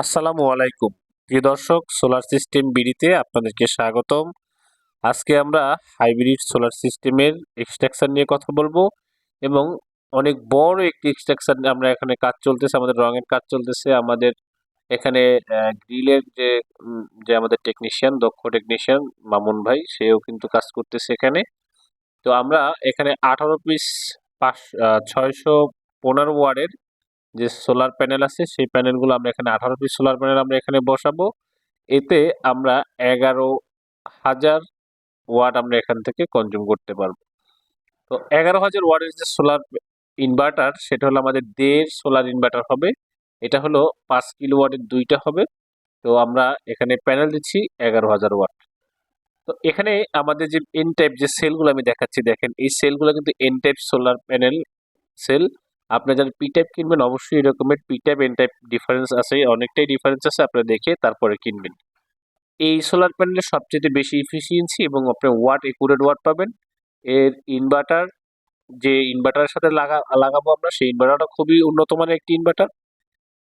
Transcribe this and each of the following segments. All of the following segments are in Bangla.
আসসালামু আলাইকুম প্রিয় দর্শক, সোলার সিস্টেম বিডিতে আপনাদেরকে স্বাগতম। আজকে আমরা হাইব্রিড সোলার সিস্টেমের এক্সট্রাকশন নিয়ে কথা বলবো এবং অনেক বড় একটি এক্সট্রাকশন আমরা এখানে কাজ চলতেছে, আমাদের রঙের কাজ চলতেছে। আমাদের এখানে গ্রিলের যে আমাদের টেকনিশিয়ান, দক্ষ টেকনিশিয়ান মামুন ভাই, সেও কিন্তু কাজ করতেছে এখানে। তো আমরা এখানে 18 পিস 615 ওয়ার্ডের যে সোলার প্যানেল আছে, সেই প্যানেলগুলো আমরা এখানে 18 পিস সোলার প্যানেল আমরা এখানে বসাবো। এতে আমরা 11,000 ওয়াট আমরা এখান থেকে কনজিউম করতে পারবো। তো 11,000 ওয়াটের যে সোলার ইনভার্টার, সেটা হলো আমাদের 1.5 সোলার ইনভার্টার হবে। এটা হলো 5 কিলোওয়াটের দুইটা হবে। তো আমরা এখানে প্যানেল দিচ্ছি 11,000 ওয়াট। তো এখানে আমাদের যে এন টাইপ যে সেলগুলো আমি দেখাচ্ছি, দেখেন এই সেলগুলো কিন্তু N type solar panel cell. আপনারা যারা পি টাইপ কিনবেন, অবশ্যই এরকমের P type N type difference আছে, অনেকটাই ডিফারেন্স আছে, আপনারা দেখে তারপরে কিনবেন। এই সোলার প্যানেলের সবচেয়ে বেশি ইফিসিয়েন্সি এবং আপনি ওয়াট একুরেট ওয়াট পাবেন। এর ইনভার্টার, যে ইনভার্টারের সাথে লাগাবো আমরা, সেই ইনভার্টারটা খুবই উন্নত মানের একটি ইনভার্টার।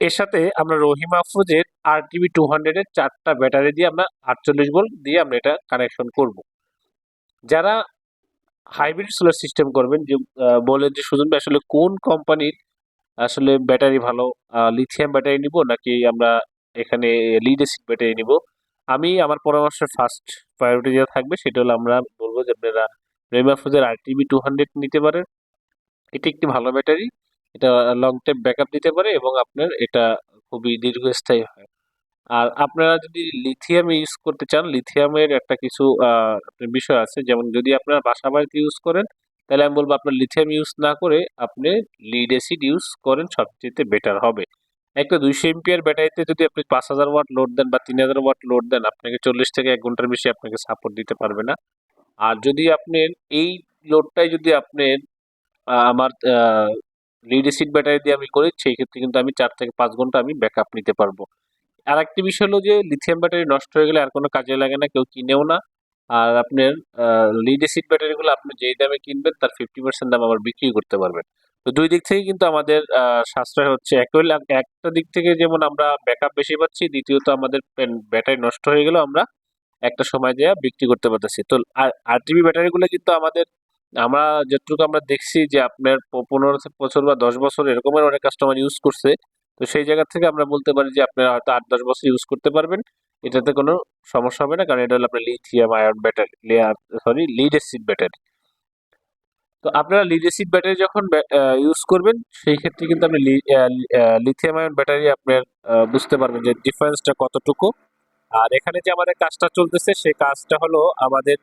এর সাথে আমরা রহিমা আফরোজের RTB 200 এর 4টা ব্যাটারি দিয়ে আমরা 48 ভোল্ট দিয়ে আমরা এটা কানেকশন করব। যারা হাইব্রিড সোলার সিস্টেম করবেন, যে বলেন যে সুজন ভাই আসলে কোন কোম্পানির আসলে ব্যাটারি ভালো, লিথিয়াম ব্যাটারি নিব নাকি আমরা এখানে লিড অ্যাসিড ব্যাটারি নিব? আমি আমার পরামর্শ ফার্স্ট প্রায়োরিটি যেটা থাকবে সেটা হলো, আমরা বলবো যে আপনারা রেমাফোজের RTB 200 নিতে পারেন। এটি একটি ভালো ব্যাটারি, এটা লং টাইম ব্যাকআপ দিতে পারে এবং আপনার এটা খুবই দীর্ঘস্থায়ী হয়। আর আপনারা যদি লিথিয়াম ইউজ করতে চান, লিথিয়ামের একটা কিছু আপনার বিষয় আছে, যেমন যদি আপনারা বাসা বাড়িতে ইউজ করেন, তাহলে আমি বলবো আপনার লিথিয়াম ইউজ না করে আপনি লিড অ্যাসিড ইউজ করেন, সবচেয়ে বেটার হবে। একটা 200 এমপিআর ব্যাটারিতে যদি আপনি 5,000 ওয়াট লোড দেন বা 3,000 ওয়াট লোড দেন, আপনাকে 40 থেকে 1 ঘন্টার বেশি আপনাকে সাপোর্ট দিতে পারবে না। আর যদি আপনি এই লোডটাই যদি আপনি আমার লিড অ্যাসিড ব্যাটারি দিয়ে আমি করি, সেই ক্ষেত্রে কিন্তু আমি 4 থেকে 5 ঘন্টা আমি ব্যাকআপ নিতে পারবো। আর একটি বিষয় হলো যে লিথিয়াম ব্যাটারি নষ্ট হয়ে গেলে আর কোনো কাজে লাগে না, কেউ কিনেও না। আর আপনার লিড অ্যাসিড ব্যাটারিগুলো আপনি যেই দামে কিনবেন তার 50% দাম আবার বিক্রি করতে পারবেন। তো দুই দিক থেকে কিন্তু আমাদের সাশ্রয় হচ্ছে। একটা দিক থেকে যেমন আমরা ব্যাকআপ বেশি পাচ্ছি, দ্বিতীয়ত আমাদের ব্যাটারি নষ্ট হয়ে গেলেও আমরা একটা সময় দিয়ে বিক্রি করতে পারতেছি। তো RTB ব্যাটারিগুলো কিন্তু আমরা যতটুকু আমরা দেখছি যে আপনার 15 বছর বা 10 বছর এরকমের অনেক কাস্টমার ইউজ করছে। তো সেই জায়গা থেকে আমরা বলতে পারি যে আপনারা হয়তো 8-10 বছর ইউজ করতে পারবেন, এটাতে কোনো সমস্যা হবে না, কারণ এটা হলো আপনার lithium ion battery, lead acid battery. তো আপনারা লিড অ্যাসিড ব্যাটারি যখন ইউজ করবেন, সেই ক্ষেত্রে কিন্তু আপনি লিথিয়াম আয়ন ব্যাটারি আপনার বুঝতে পারবেন যে ডিফারেন্সটা কতটুকু। আর এখানে যে আমাদের কাজটা চলতেছে, সেই কাজটা হলো আমাদের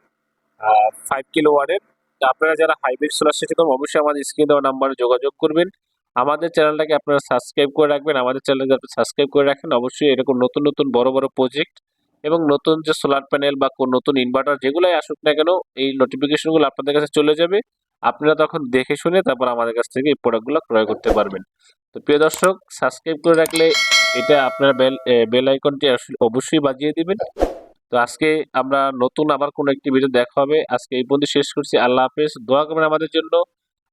5 কিলোওয়াটের। আপনারা যারা হাইব্রিড সোলার সিস্টেম, অবশ্যই আমাদের স্ক্রিনে দেওয়া নাম্বারে যোগাযোগ করবেন। আমাদের চ্যানেলটাকে আপনারা সাবস্ক্রাইব করে রাখবেন। আমাদের চ্যানেলকে আপনি সাবস্ক্রাইব করে রাখেন, অবশ্যই এরকম নতুন নতুন বড় বড় প্রজেক্ট এবং নতুন যে সোলার প্যানেল বা নতুন ইনভার্টার যেগুলাই আসুক না কেন, এই নোটিফিকেশনগুলো আপনাদের কাছে চলে যাবে। আপনারা তখন দেখে শুনে তারপর আমাদের কাছ থেকে এই প্রোডাক্টগুলো ক্রয় করতে পারবেন। তো প্রিয় দর্শক, সাবস্ক্রাইব করে রাখলে এটা আপনারা বেল আইকনটি অবশ্যই বাজিয়ে দিবেন। তো আজকে আমরা নতুন আবার কোনো একটি ভিডিও দেখা হবে। আজকে এই পর্যন্ত শেষ করছি। আল্লাহ হাফেজ। দোয়া করবেন আমাদের জন্য,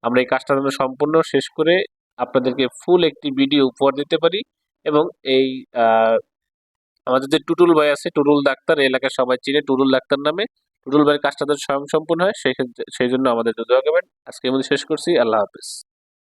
আমরা এই কাজটা যেন সম্পূর্ণ শেষ করে আপনাদেরকে ফুল একটি ভিডিও উপহার দিতে পারি। এবং এই আমাদের যে টুটুল ভাই আছে, টুটুল ডাক্তার, এই এলাকায় সবাই চিনে টুটুল ডাক্তার নামে, টুটুল ভাইয়ের কাজটা যেন স্বয়ং সম্পূর্ণ হয়, সেই জন্য আমাদের দোয়া করবেন। আজকে এই মধ্যে শেষ করছি। আল্লাহ হাফেজ।